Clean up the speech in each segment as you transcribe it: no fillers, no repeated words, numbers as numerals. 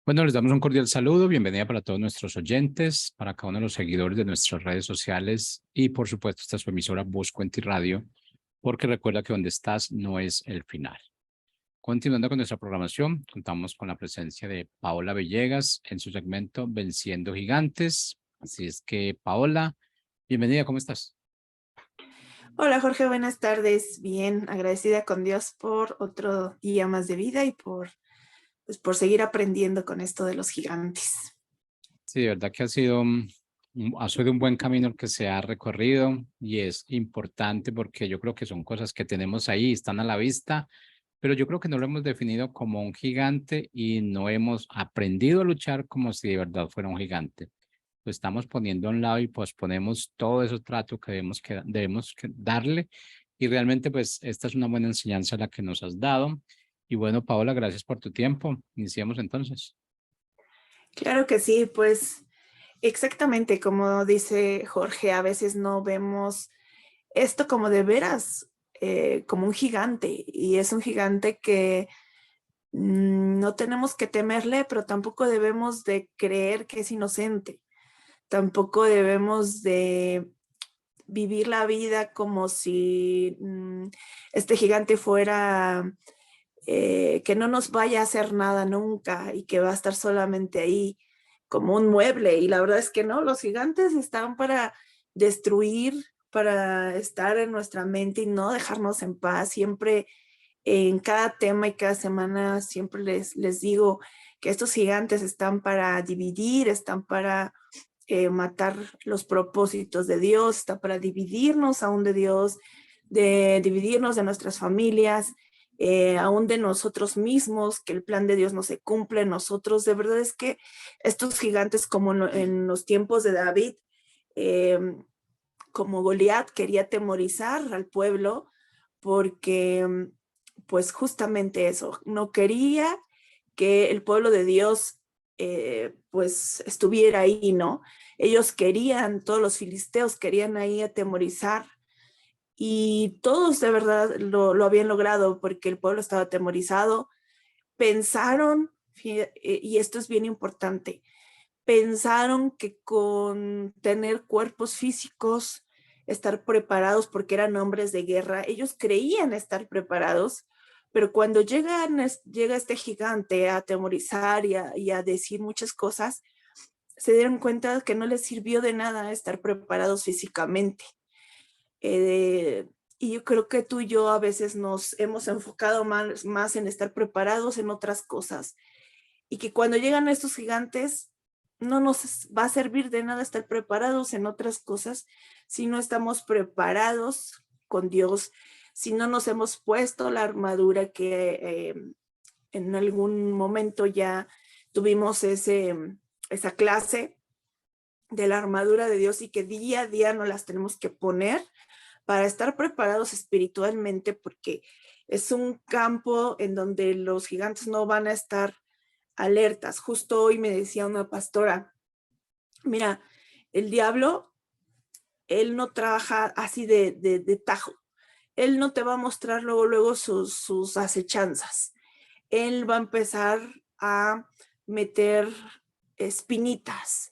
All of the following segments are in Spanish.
Bueno, les damos un cordial saludo, bienvenida para todos nuestros oyentes, para cada uno de los seguidores de nuestras redes sociales y por supuesto esta es su emisora Voz Cuenta y Radio, porque recuerda que donde estás no es el final. Continuando con nuestra programación, contamos con la presencia de Paola Villegas en su segmento Venciendo Gigantes. Así es que, Paola, bienvenida, ¿cómo estás? Hola Jorge, buenas tardes. Bien, agradecida con Dios por otro día más de vida y por seguir aprendiendo con esto de los gigantes. Sí, de verdad que ha sido un buen camino el que se ha recorrido y es importante porque yo creo que son cosas que tenemos ahí, están a la vista, pero yo creo que no lo hemos definido como un gigante y no hemos aprendido a luchar como si de verdad fuera un gigante. Lo estamos poniendo a un lado y posponemos todo ese trato que debemos darle y realmente pues esta es una buena enseñanza la que nos has dado. Y bueno, Paola, gracias por tu tiempo. Iniciemos entonces. Claro que sí, pues exactamente como dice Jorge, a veces no vemos esto como de veras, como un gigante, y es un gigante que no tenemos que temerle, pero tampoco debemos de creer que es inocente. Tampoco debemos de vivir la vida como si este gigante fuera, que no nos vaya a hacer nada nunca y que va a estar solamente ahí como un mueble. Y la verdad es que no, los gigantes están para destruir, para estar en nuestra mente y no dejarnos en paz. Siempre en cada tema y cada semana siempre les digo que estos gigantes están para dividir, están para matar los propósitos de Dios, está para dividirnos aún de Dios, de dividirnos de nuestras familias, aún de nosotros mismos, que el plan de Dios no se cumple en nosotros. De verdad es que estos gigantes, como en los tiempos de David, eh, como Goliat, quería atemorizar al pueblo porque pues justamente eso, no quería que el pueblo de Dios pues estuviera ahí, ¿no? Ellos querían, todos los filisteos querían ahí atemorizar y todos de verdad lo habían logrado porque el pueblo estaba atemorizado. Pensaron, y esto es bien importante, pensaron que con tener cuerpos físicos, estar preparados porque eran hombres de guerra, ellos creían estar preparados, pero cuando llega este gigante a atemorizar y a decir muchas cosas, se dieron cuenta que no les sirvió de nada estar preparados físicamente. Eh, y yo creo que tú y yo a veces nos hemos enfocado más en estar preparados en otras cosas y que cuando llegan estos gigantes no nos va a servir de nada estar preparados en otras cosas si no estamos preparados con Dios, si no nos hemos puesto la armadura que en algún momento ya tuvimos esa clase de la armadura de Dios y que día a día nos las tenemos que poner para estar preparados espiritualmente, porque es un campo en donde los gigantes no van a estar alertas. Justo hoy me decía una pastora, mira, el diablo, él no trabaja así de tajo. Él no te va a mostrar luego sus acechanzas. Él va a empezar a meter espinitas.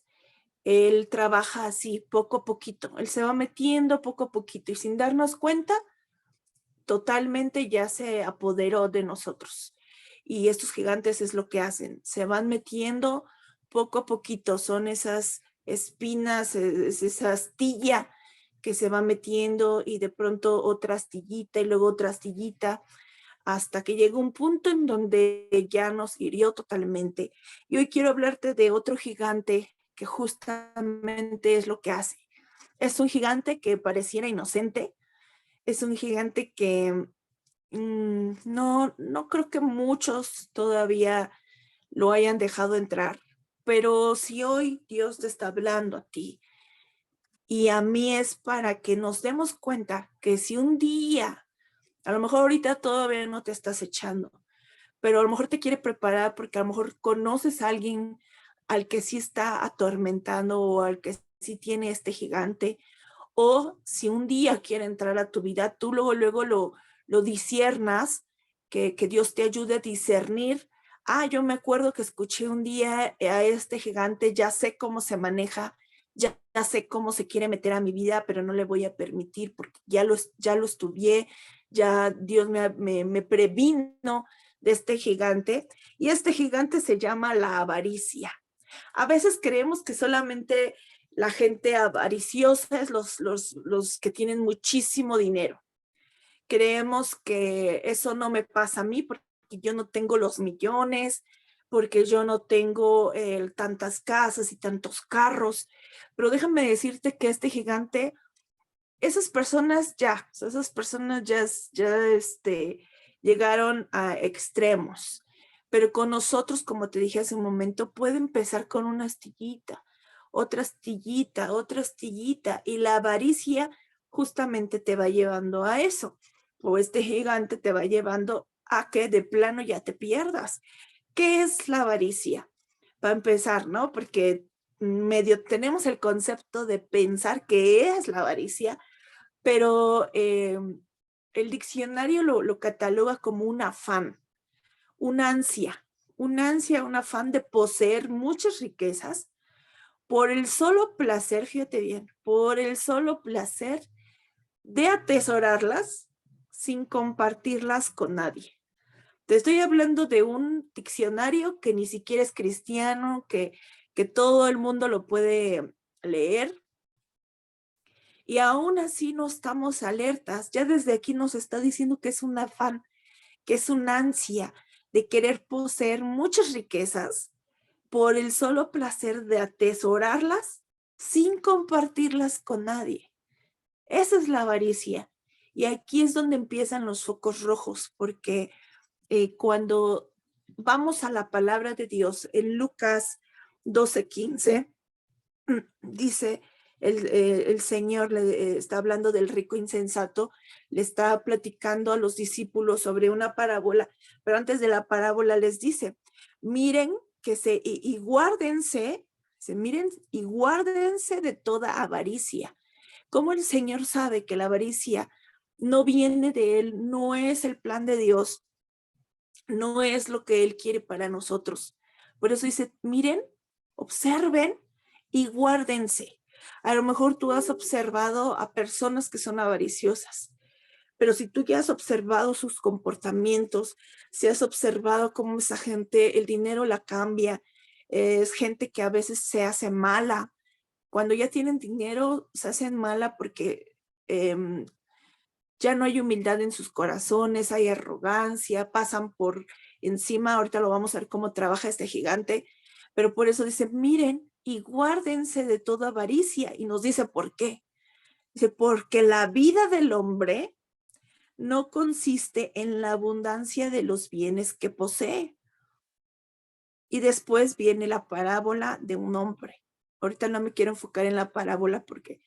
Él trabaja así poco a poquito. Él se va metiendo poco a poquito y sin darnos cuenta, totalmente ya se apoderó de nosotros. Y estos gigantes es lo que hacen, se van metiendo poco a poquito, son esas espinas, es esa astilla que se va metiendo y de pronto otra astillita y luego otra astillita hasta que llega un punto en donde ya nos hirió totalmente. Y hoy quiero hablarte de otro gigante que justamente es lo que hace. Es un gigante que pareciera inocente, es un gigante que no creo que muchos todavía lo hayan dejado entrar, pero si hoy Dios te está hablando a ti y a mí es para que nos demos cuenta que si un día, a lo mejor ahorita todavía no te estás echando, pero a lo mejor te quiere preparar porque a lo mejor conoces a alguien al que sí está atormentando o al que sí tiene este gigante, o si un día quiere entrar a tu vida, tú luego lo disiernas, que Dios te ayude a discernir yo me acuerdo que escuché un día a este gigante, ya sé cómo se maneja, ya sé cómo se quiere meter a mi vida, pero no le voy a permitir porque ya lo estudié, ya Dios me previno de este gigante, y este gigante se llama la avaricia. A veces creemos que solamente la gente avariciosa es los que tienen muchísimo dinero. Creemos que eso no me pasa a mí porque yo no tengo los millones, porque yo no tengo tantas casas y tantos carros. Pero déjame decirte que este gigante, esas personas llegaron a extremos. Pero con nosotros, como te dije hace un momento, puede empezar con una astillita, otra astillita, otra astillita, y la avaricia justamente te va llevando a eso. O este gigante te va llevando a que de plano ya te pierdas. ¿Qué es la avaricia? Para empezar, ¿no? Porque medio tenemos el concepto de pensar qué es la avaricia, pero el diccionario lo cataloga como un afán, una ansia, un afán de poseer muchas riquezas por el solo placer, fíjate bien, por el solo placer de atesorarlas sin compartirlas con nadie. Te estoy hablando de un diccionario que ni siquiera es cristiano, que todo el mundo lo puede leer, y aún así no estamos alertas. Ya desde aquí nos está diciendo que es un afán, que es una ansia de querer poseer muchas riquezas por el solo placer de atesorarlas sin compartirlas con nadie. Esa es la avaricia. Y aquí es donde empiezan los focos rojos, porque cuando vamos a la palabra de Dios en Lucas 12:15, dice el Señor, está hablando del rico insensato, le está platicando a los discípulos sobre una parábola, pero antes de la parábola les dice, miren y guárdense, miren y guárdense de toda avaricia. Como el Señor sabe que la avaricia no viene de Él, no es el plan de Dios, no es lo que Él quiere para nosotros. Por eso dice, miren, observen y guárdense. A lo mejor tú has observado a personas que son avariciosas, pero si tú ya has observado sus comportamientos, si has observado cómo esa gente, el dinero la cambia, es gente que a veces se hace mala. Cuando ya tienen dinero, se hacen mala porque ya no hay humildad en sus corazones, hay arrogancia, pasan por encima. Ahorita lo vamos a ver cómo trabaja este gigante, pero por eso dice, miren y guárdense de toda avaricia. Y nos dice por qué. Dice, porque la vida del hombre no consiste en la abundancia de los bienes que posee. Y después viene la parábola de un hombre. Ahorita no me quiero enfocar en la parábola porque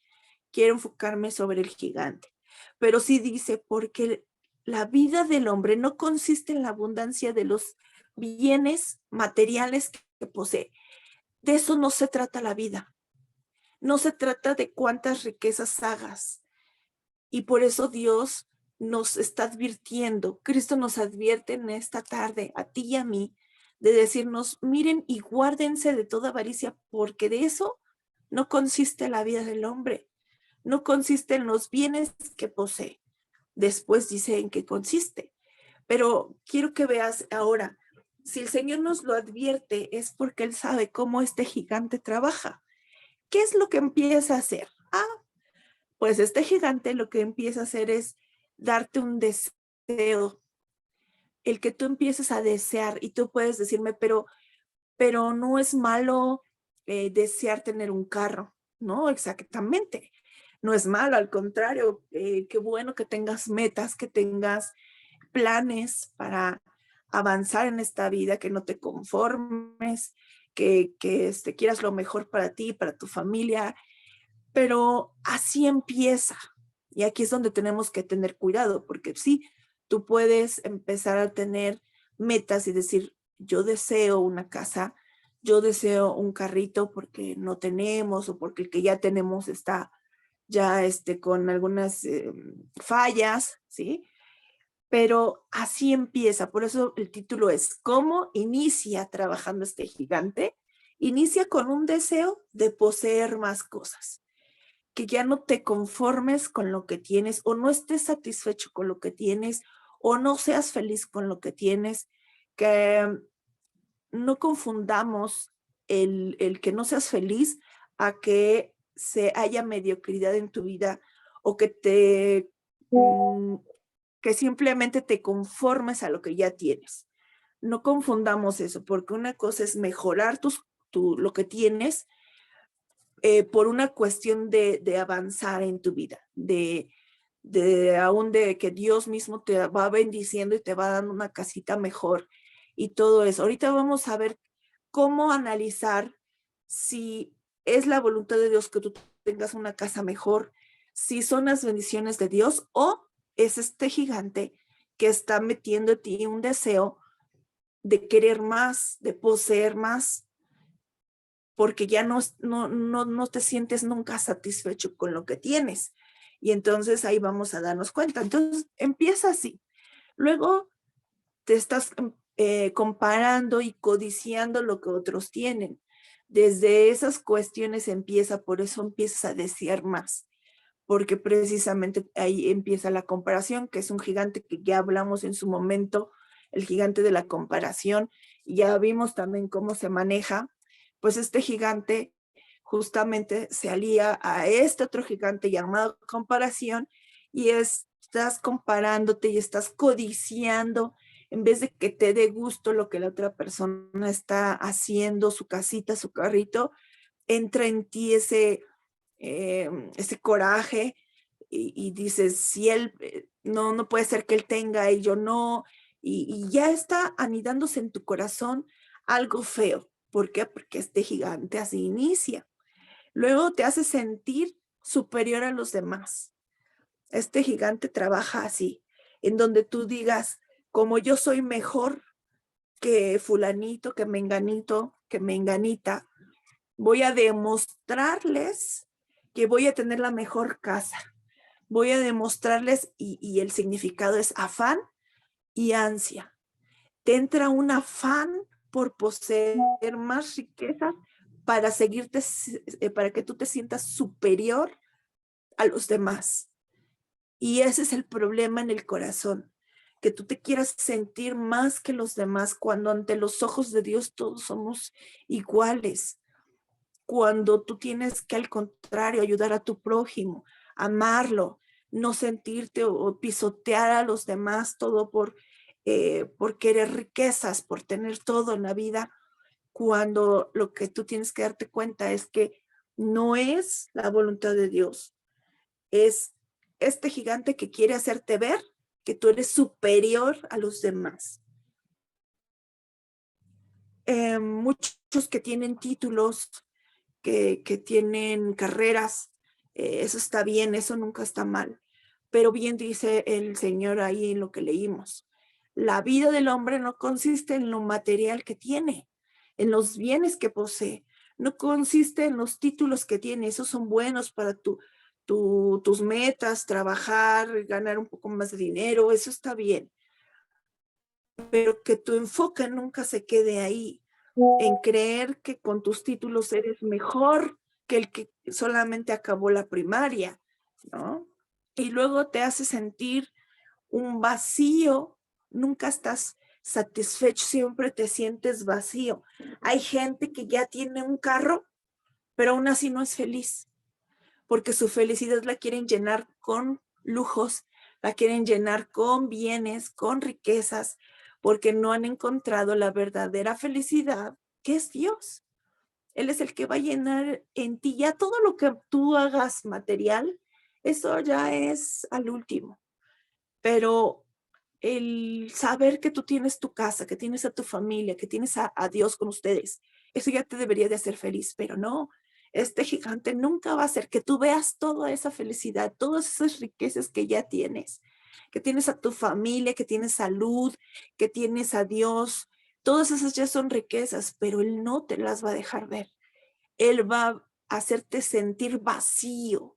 quiero enfocarme sobre el gigante. Pero sí dice, porque la vida del hombre no consiste en la abundancia de los bienes materiales que posee. De eso no se trata la vida. No se trata de cuántas riquezas hagas. Y por eso Dios nos está advirtiendo, Cristo nos advierte en esta tarde, a ti y a mí, de decirnos, miren y guárdense de toda avaricia, porque de eso no consiste la vida del hombre, no consiste en los bienes que posee. Después dice en qué consiste. Pero quiero que veas ahora, si el Señor nos lo advierte, es porque Él sabe cómo este gigante trabaja. ¿Qué es lo que empieza a hacer? Pues este gigante lo que empieza a hacer es darte un deseo, el que tú empieces a desear, y tú puedes decirme, pero no es malo desear tener un carro, ¿no? Exactamente. No es malo, al contrario, qué bueno que tengas metas, que tengas planes para avanzar en esta vida, que no te conformes, que quieras lo mejor para ti, para tu familia, pero así empieza. Y aquí es donde tenemos que tener cuidado, porque sí, tú puedes empezar a tener metas y decir, yo deseo una casa, yo deseo un carrito porque no tenemos o porque el que ya tenemos está ya con algunas fallas, ¿sí? Pero así empieza, por eso el título es ¿Cómo inicia trabajando este gigante? Inicia con un deseo de poseer más cosas, que ya no te conformes con lo que tienes o no estés satisfecho con lo que tienes o no seas feliz con lo que tienes, que no confundamos el que no seas feliz a que se haya mediocridad en tu vida o que que simplemente te conformes a lo que ya tienes. No confundamos eso, porque una cosa es mejorar lo que tienes por una cuestión de avanzar en tu vida, aún de que Dios mismo te va bendiciendo y te va dando una casita mejor y todo eso. Ahorita vamos a ver cómo analizar si es la voluntad de Dios que tú tengas una casa mejor, si son las bendiciones de Dios o es este gigante que está metiendo en ti un deseo de querer más, de poseer más, porque ya no te sientes nunca satisfecho con lo que tienes. Y entonces ahí vamos a darnos cuenta. Entonces empieza así. Luego te estás comparando y codiciando lo que otros tienen. Desde esas cuestiones empieza, por eso empiezas a desear más, porque precisamente ahí empieza la comparación, que es un gigante que ya hablamos en su momento, el gigante de la comparación, y ya vimos también cómo se maneja, pues este gigante justamente se alía a este otro gigante llamado comparación y estás comparándote y estás codiciando en vez de que te dé gusto lo que la otra persona está haciendo, su casita, su carrito, entra en ti ese coraje y dices, si él, no puede ser que él tenga y yo no, y ya está anidándose en tu corazón algo feo. ¿Por qué? Porque este gigante así inicia. Luego te hace sentir superior a los demás. Este gigante trabaja así, en donde tú digas, como yo soy mejor que fulanito, que menganito, que menganita, voy a demostrarles que voy a tener la mejor casa. Voy a demostrarles, y el significado es afán y ansia. Te entra un afán por poseer más riqueza para seguirte, para que tú te sientas superior a los demás. Y ese es el problema en el corazón, que tú te quieras sentir más que los demás cuando ante los ojos de Dios todos somos iguales. Cuando tú tienes que, al contrario, ayudar a tu prójimo, amarlo, no sentirte o pisotear a los demás todo por querer riquezas, por tener todo en la vida, cuando lo que tú tienes que darte cuenta es que no es la voluntad de Dios, es este gigante que quiere hacerte ver que tú eres superior a los demás. Muchos que tienen títulos, que tienen carreras, eso está bien, eso nunca está mal. Pero bien dice el Señor ahí en lo que leímos. La vida del hombre no consiste en lo material que tiene, en los bienes que posee, no consiste en los títulos que tiene, esos son buenos para tus metas, trabajar, ganar un poco más de dinero, eso está bien. Pero que tu enfoque nunca se quede ahí, en creer que con tus títulos eres mejor que el que solamente acabó la primaria, ¿no? Y luego te hace sentir un vacío, nunca estás satisfecho, siempre te sientes vacío. Hay gente que ya tiene un carro, pero aún así no es feliz, porque su felicidad la quieren llenar con lujos, la quieren llenar con bienes, con riquezas, porque no han encontrado la verdadera felicidad, que es Dios. Él es el que va a llenar en ti ya todo lo que tú hagas material, eso ya es al último. Pero el saber que tú tienes tu casa, que tienes a tu familia, que tienes a Dios con ustedes, eso ya te debería de hacer feliz, pero no, este gigante nunca va a hacer que tú veas toda esa felicidad, todas esas riquezas que tienes a tu familia, que tienes salud, que tienes a Dios, todas esas ya son riquezas, pero Él no te las va a dejar ver. Él va a hacerte sentir vacío,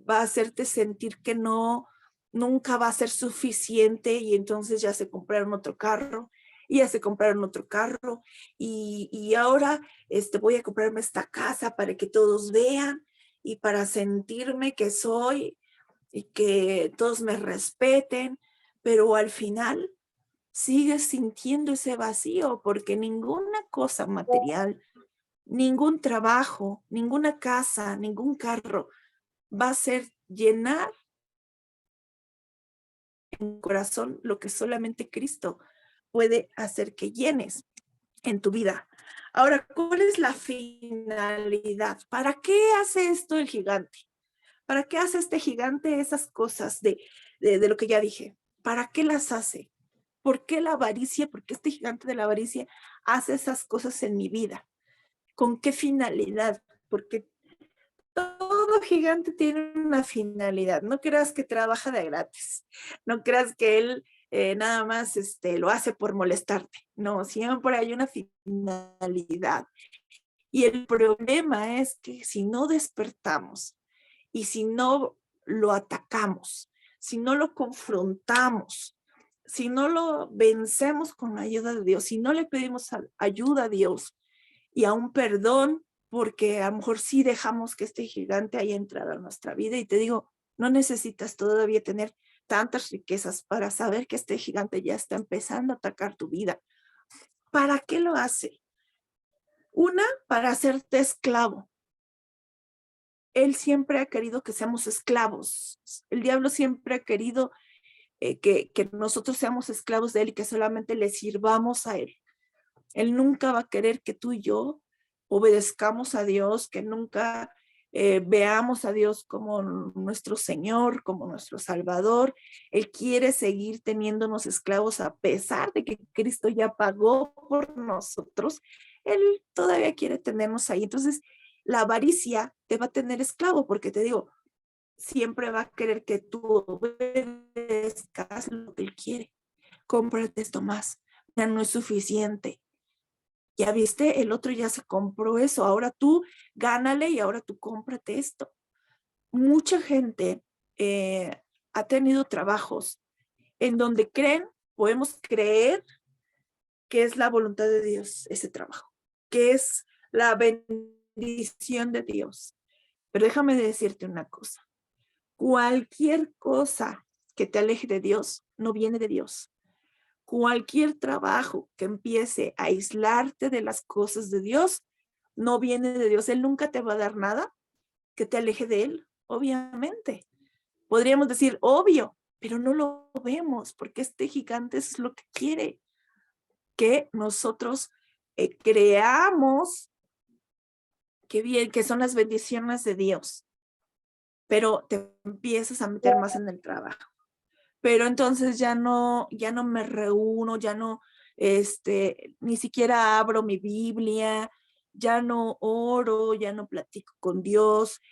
va a hacerte sentir que no, nunca va a ser suficiente y entonces ya se compraron otro carro y ya se compraron otro carro y ahora voy a comprarme esta casa para que todos vean y para sentirme que soy y que todos me respeten, pero al final sigues sintiendo ese vacío porque ninguna cosa material, ningún trabajo, ninguna casa, ningún carro va a ser llenar en corazón lo que solamente Cristo puede hacer que llenes en tu vida. Ahora, ¿cuál es la finalidad? ¿Para qué hace esto el gigante? ¿Para qué hace este gigante esas cosas de lo que ya dije? ¿Para qué las hace? ¿Por qué la avaricia? ¿Por qué este gigante de la avaricia hace esas cosas en mi vida? ¿Con qué finalidad? Porque todo gigante tiene una finalidad. No creas que trabaja de gratis. No creas que él nada más lo hace por molestarte. No, siempre hay una finalidad. Y el problema es que si no despertamos y si no lo atacamos, si no lo confrontamos, si no lo vencemos con la ayuda de Dios, si no le pedimos ayuda a Dios y a un perdón, porque a lo mejor sí dejamos que este gigante haya entrado a nuestra vida. Y te digo, no necesitas todavía tener tantas riquezas para saber que este gigante ya está empezando a atacar tu vida. ¿Para qué lo hace? Una, para hacerte esclavo. Él siempre ha querido que seamos esclavos. El diablo siempre ha querido que nosotros seamos esclavos de él y que solamente le sirvamos a él. Él nunca va a querer que tú y yo obedezcamos a Dios, que nunca veamos a Dios como nuestro Señor, como nuestro Salvador. Él quiere seguir teniéndonos esclavos a pesar de que Cristo ya pagó por nosotros. Él todavía quiere tenernos ahí. Entonces, la avaricia te va a tener esclavo porque te digo, siempre va a querer que tú obedezcas lo que él quiere. Cómprate esto más. Ya no es suficiente. Ya viste, el otro ya se compró eso, ahora tú gánale y ahora tú cómprate esto. Mucha gente ha tenido trabajos en donde podemos creer que es la voluntad de Dios ese trabajo, que es la bendición de Dios. Pero déjame decirte una cosa, cualquier cosa que te aleje de Dios no viene de Dios. Cualquier trabajo que empiece a aislarte de las cosas de Dios, no viene de Dios. Él nunca te va a dar nada que te aleje de Él, obviamente. Podríamos decir, obvio, pero no lo vemos porque este gigante es lo que quiere, que nosotros creamos que bien, que son las bendiciones de Dios, pero te empiezas a meter más en el trabajo. Pero entonces ya no me reúno, ya no, ni siquiera abro mi Biblia, ya no oro, ya no platico con Dios,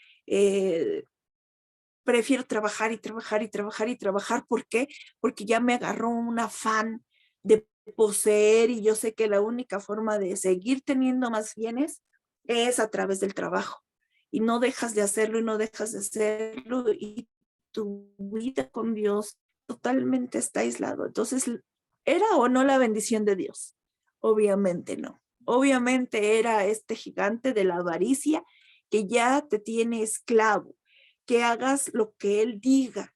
prefiero trabajar y trabajar y trabajar y trabajar. ¿Por qué? Porque ya me agarró un afán de poseer y yo sé que la única forma de seguir teniendo más bienes es a través del trabajo. Y no dejas de hacerlo y no dejas de hacerlo y tu vida con Dios totalmente está aislado. Entonces, ¿era o no la bendición de Dios? Obviamente no. Obviamente era este gigante de la avaricia que ya te tiene esclavo, que hagas lo que él diga,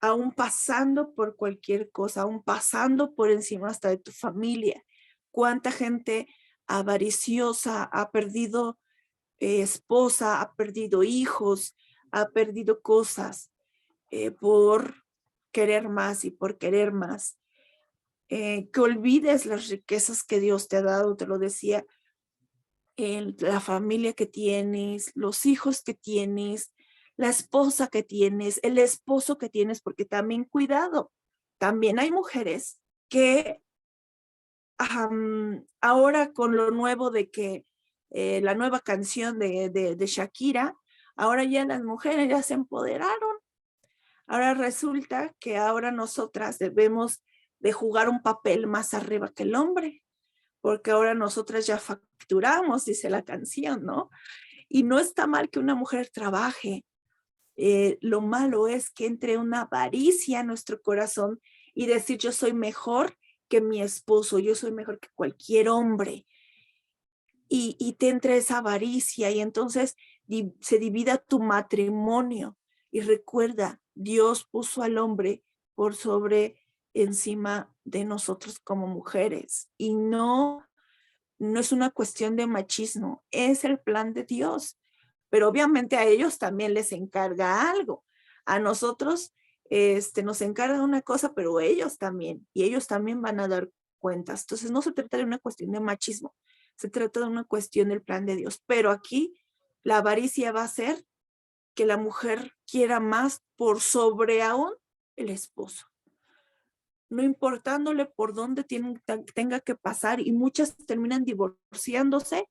aún pasando por cualquier cosa, aún pasando por encima hasta de tu familia. ¿Cuánta gente avariciosa ha perdido esposa, ha perdido hijos, ha perdido cosas por querer más y por querer más? Que olvides las riquezas que Dios te ha dado, te lo decía, la familia que tienes, los hijos que tienes, la esposa que tienes, el esposo que tienes, porque también cuidado, también hay mujeres que ahora con lo nuevo de que la nueva canción de Shakira, ahora ya las mujeres ya se empoderaron. Ahora resulta que ahora nosotras debemos de jugar un papel más arriba que el hombre, porque ahora nosotras ya facturamos, dice la canción, ¿no? Y no está mal que una mujer trabaje, Lo malo es que entre una avaricia en nuestro corazón y decir yo soy mejor que mi esposo, yo soy mejor que cualquier hombre. Y te entre esa avaricia y entonces se divida tu matrimonio. Y recuerda, Dios puso al hombre por sobre encima de nosotros como mujeres. Y no es una cuestión de machismo, es el plan de Dios. Pero obviamente a ellos también les encarga algo. A nosotros nos encarga una cosa, pero ellos también. Y ellos también van a dar cuentas. Entonces no se trata de una cuestión de machismo, se trata de una cuestión del plan de Dios. Pero aquí la avaricia va a ser que la mujer quiera más por sobre aún el esposo, no importándole por dónde tenga que pasar, y muchas terminan divorciándose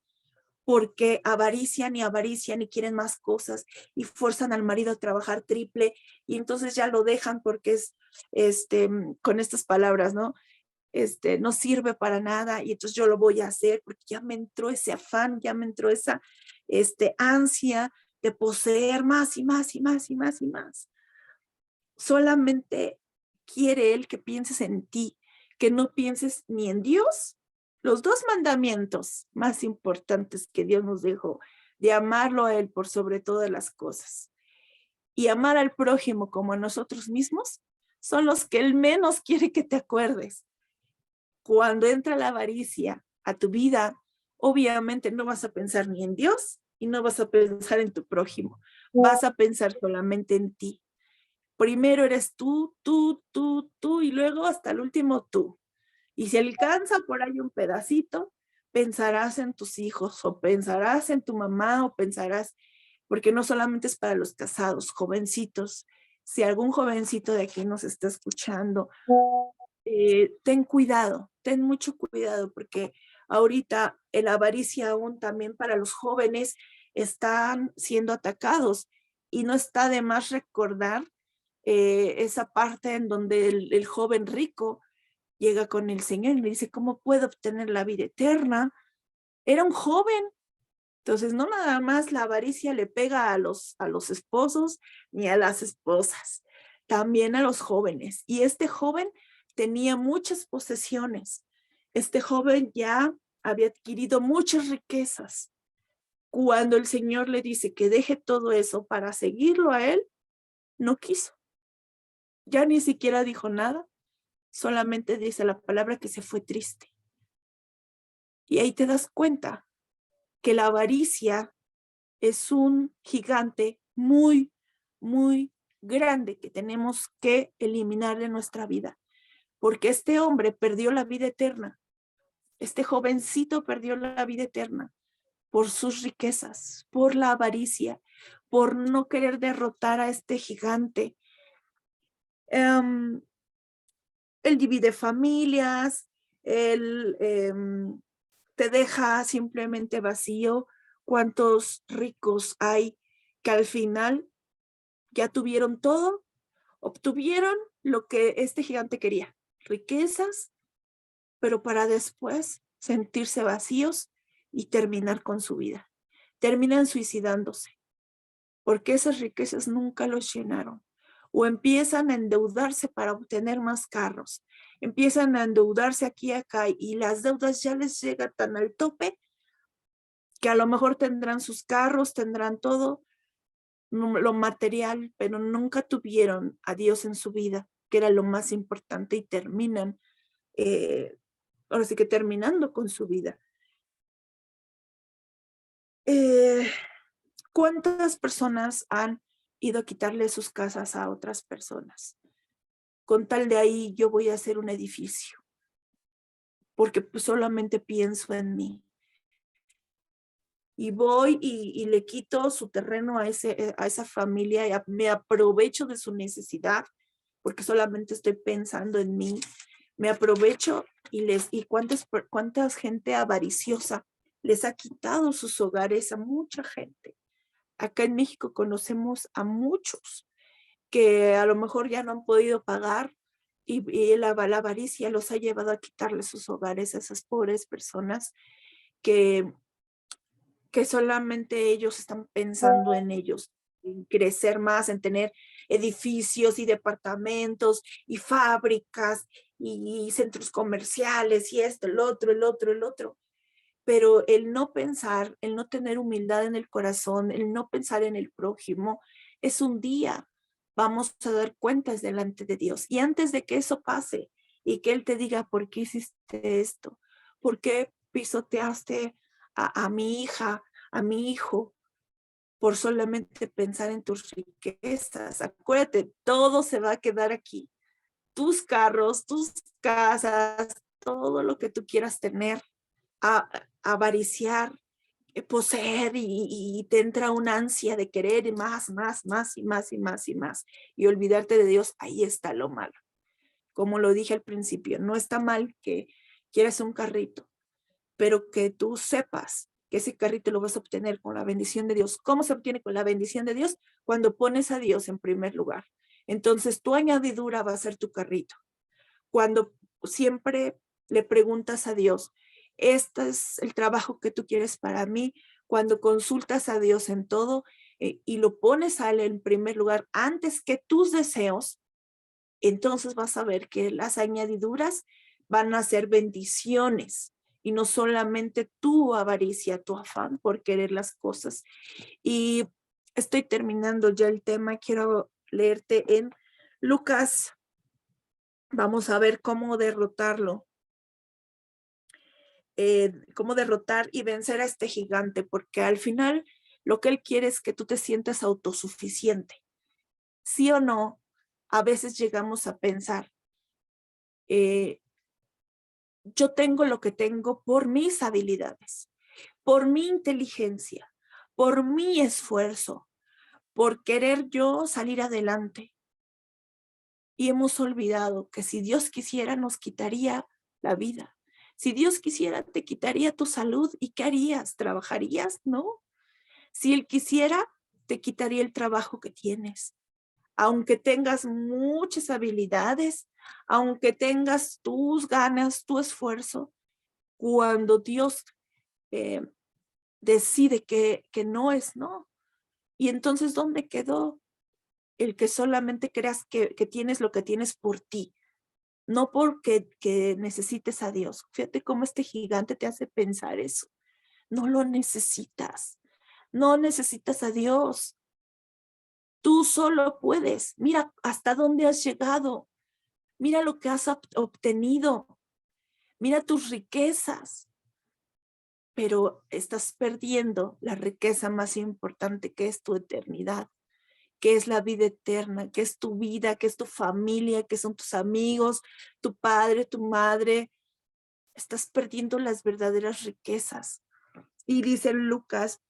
porque avarician y quieren más cosas y fuerzan al marido a trabajar triple y entonces ya lo dejan porque es, con estas palabras, ¿no? No sirve para nada y entonces yo lo voy a hacer porque ya me entró ese afán, ya me entró esa ansia de poseer más y más y más y más y más. Solamente quiere Él que pienses en ti, que no pienses ni en Dios. Los dos mandamientos más importantes que Dios nos dejó, de amarlo a Él por sobre todas las cosas y amar al prójimo como a nosotros mismos, son los que Él menos quiere que te acuerdes. Cuando entra la avaricia a tu vida, obviamente no vas a pensar ni en Dios y no vas a pensar en tu prójimo, vas a pensar solamente en ti. Primero eres tú y luego hasta el último tú. Y si alcanza por ahí un pedacito, pensarás en tus hijos o pensarás en tu mamá o pensarás, porque no solamente es para los casados, jovencitos. Si algún jovencito de aquí nos está escuchando, ten cuidado, ten mucho cuidado, porque ahorita el avaricia aún también para los jóvenes están siendo atacados y no está de más recordar esa parte en donde el joven rico llega con el Señor y le dice, ¿cómo puedo obtener la vida eterna? Era un joven. Entonces, no nada más la avaricia le pega a los esposos ni a las esposas, también a los jóvenes. Y este joven tenía muchas posesiones. Este joven ya había adquirido muchas riquezas. Cuando el Señor le dice que deje todo eso para seguirlo a él, no quiso. Ya ni siquiera dijo nada, solamente dice la palabra que se fue triste. Y ahí te das cuenta que la avaricia es un gigante muy, muy grande que tenemos que eliminar de nuestra vida, porque este hombre perdió la vida eterna, este jovencito perdió la vida eterna por sus riquezas, por la avaricia, por no querer derrotar a este gigante. Él divide familias, él te deja simplemente vacío. ¿Cuántos ricos hay que al final ya tuvieron todo, obtuvieron lo que este gigante quería, riquezas, pero para después sentirse vacíos y terminar con su vida? Terminan suicidándose porque esas riquezas nunca los llenaron. O empiezan a endeudarse para obtener más carros, empiezan a endeudarse aquí y acá y las deudas ya les llegan tan al tope que a lo mejor tendrán sus carros, tendrán todo, lo material, pero nunca tuvieron a Dios en su vida, que era lo más importante, y terminan, ahora sí que terminando con su vida. ¿Cuántas personas han ido a quitarle sus casas a otras personas? Con tal de ahí yo voy a hacer un edificio, porque pues solamente pienso en mí. Y voy y le quito su terreno a esa familia y me aprovecho de su necesidad porque solamente estoy pensando en mí. Me aprovecho y cuántas gente avariciosa les ha quitado sus hogares a mucha gente. Acá en México conocemos a muchos que a lo mejor ya no han podido pagar y la avaricia los ha llevado a quitarle sus hogares a esas pobres personas que solamente ellos están pensando en ellos. en crecer más, en tener edificios y departamentos y fábricas y centros comerciales y esto, el otro, el otro, el otro. Pero el no pensar, el no tener humildad en el corazón, el no pensar en el prójimo, es un día. Vamos a dar cuentas delante de Dios. Y antes de que eso pase y que Él te diga, ¿por qué hiciste esto? ¿Por qué pisoteaste a mi hija, a mi hijo? Por solamente pensar en tus riquezas. Acuérdate, todo se va a quedar aquí. Tus carros, tus casas, todo lo que tú quieras tener, a, avariciar, poseer y te entra una ansia de querer más, más, más y más y más y más. Y olvidarte de Dios, ahí está lo malo. Como lo dije al principio, no está mal que quieras un carrito, pero que tú sepas que ese carrito lo vas a obtener con la bendición de Dios. ¿Cómo se obtiene con la bendición de Dios? Cuando pones a Dios en primer lugar. Entonces tu añadidura va a ser tu carrito. Cuando siempre le preguntas a Dios, este es el trabajo que tú quieres para mí, cuando consultas a Dios en todo y lo pones a Él en primer lugar antes que tus deseos, entonces vas a ver que las añadiduras van a ser bendiciones y no solamente tu avaricia, tu afán por querer las cosas. Y estoy terminando ya el tema, quiero leerte en Lucas. Vamos a ver cómo derrotarlo, cómo derrotar y vencer a este gigante, porque al final lo que él quiere es que tú te sientas autosuficiente. ¿Sí o no? A veces llegamos a pensar, eh, yo tengo lo que tengo por mis habilidades, por mi inteligencia, por mi esfuerzo, por querer yo salir adelante. Y hemos olvidado que si Dios quisiera nos quitaría la vida. Si Dios quisiera te quitaría tu salud. ¿Y qué harías? ¿Trabajarías? No. Si Él quisiera te quitaría el trabajo que tienes. Aunque tengas muchas habilidades, aunque tengas tus ganas, tu esfuerzo, cuando Dios eh, decide que no es no. Y entonces, ¿dónde quedó el que solamente creas que tienes lo que tienes por ti? No porque que necesites a Dios. Fíjate cómo este gigante te hace pensar eso. No lo necesitas. No necesitas a Dios. Tú solo puedes. Mira hasta dónde has llegado. Mira lo que has obtenido. Mira tus riquezas. Pero estás perdiendo la riqueza más importante, que es tu eternidad, que es la vida eterna, que es tu vida, que es tu familia, que son tus amigos, tu padre, tu madre. Estás perdiendo las verdaderas riquezas. Y dice Lucas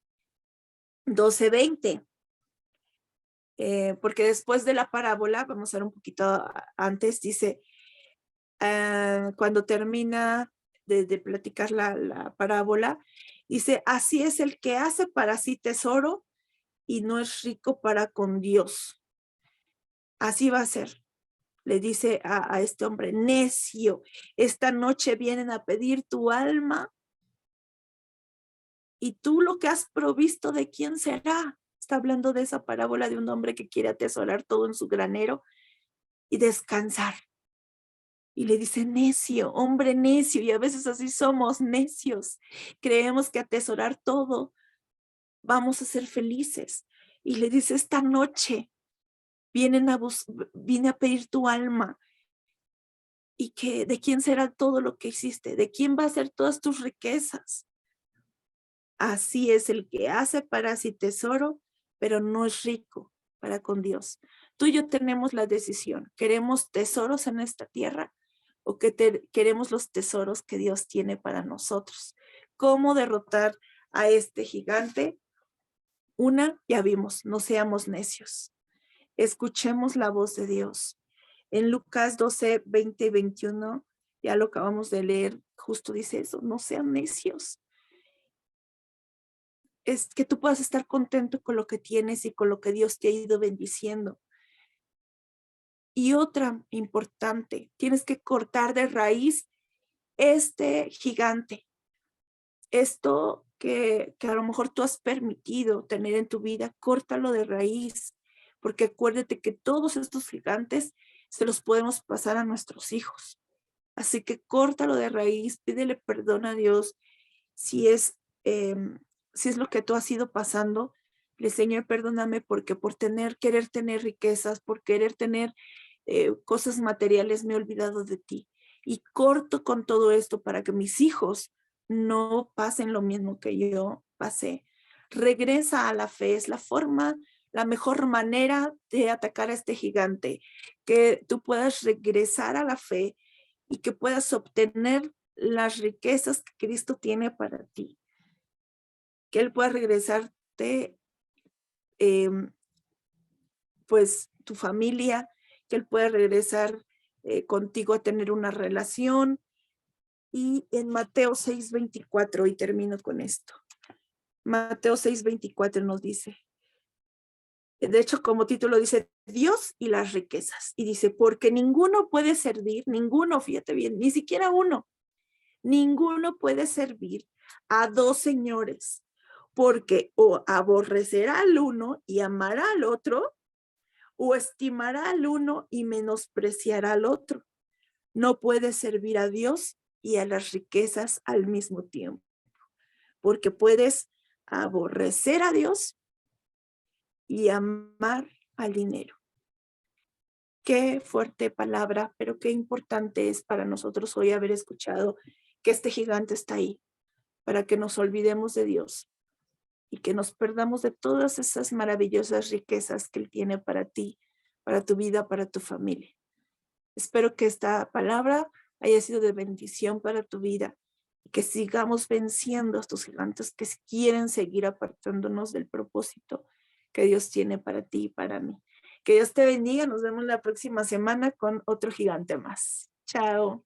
12:20, porque después de la parábola, vamos a ver un poquito antes, dice, cuando termina de platicar la parábola, dice, así es el que hace para sí tesoro y no es rico para con Dios. Así va a ser. Le dice a este hombre, necio, esta noche vienen a pedir tu alma y tú lo que has provisto, ¿de quién será? Está hablando de esa parábola de un hombre que quiere atesorar todo en su granero y descansar. Y le dice, necio, hombre necio, y a veces así somos, necios. Creemos que atesorar todo vamos a ser felices. Y le dice, esta noche vine a pedir tu alma. ¿Y que de quién será todo lo que hiciste? ¿De quién va a ser todas tus riquezas? Así es el que hace para sí tesoro, pero no es rico para con Dios. Tú y yo tenemos la decisión. ¿Queremos tesoros en esta tierra o queremos los tesoros que Dios tiene para nosotros? ¿Cómo derrotar a este gigante? Una, ya vimos, no seamos necios. Escuchemos la voz de Dios. En Lucas 12:20 y 21, ya lo acabamos de leer, justo dice eso, no sean necios. Es que tú puedas estar contento con lo que tienes y con lo que Dios te ha ido bendiciendo. Y otra importante, tienes que cortar de raíz este gigante. Esto que a lo mejor tú has permitido tener en tu vida, córtalo de raíz, porque acuérdate que todos estos gigantes se los podemos pasar a nuestros hijos. Así que córtalo de raíz, pídele perdón a Dios si es, si es lo que tú has ido pasando. Le Señor, perdóname porque por querer tener riquezas, por querer tener cosas materiales, me he olvidado de ti. Y corto con todo esto para que mis hijos no pasen lo mismo que yo pasé. Regresa a la fe, es la mejor manera de atacar a este gigante, que tú puedas regresar a la fe y que puedas obtener las riquezas que Cristo tiene para ti. Que Él pueda regresarte, pues, tu familia, que Él pueda regresar contigo a tener una relación. Y en Mateo 6:24, y termino con esto. Mateo 6:24 nos dice, de hecho, como título dice, Dios y las riquezas. Y dice, porque ninguno puede servir, ninguno, fíjate bien, ni siquiera uno, ninguno puede servir a dos señores, porque o aborrecerá al uno y amará al otro, o estimará al uno y menospreciará al otro. No puede servir a Dios y a las riquezas al mismo tiempo, porque puedes aborrecer a Dios y amar al dinero. Qué fuerte palabra, pero qué importante es para nosotros hoy haber escuchado que este gigante está ahí, para que nos olvidemos de Dios y que nos perdamos de todas esas maravillosas riquezas que Él tiene para ti, para tu vida, para tu familia. Espero que esta palabra haya sido de bendición para tu vida y que sigamos venciendo a estos gigantes que quieren seguir apartándonos del propósito que Dios tiene para ti y para mí. Que Dios te bendiga. Nos vemos la próxima semana con otro gigante más. Chao.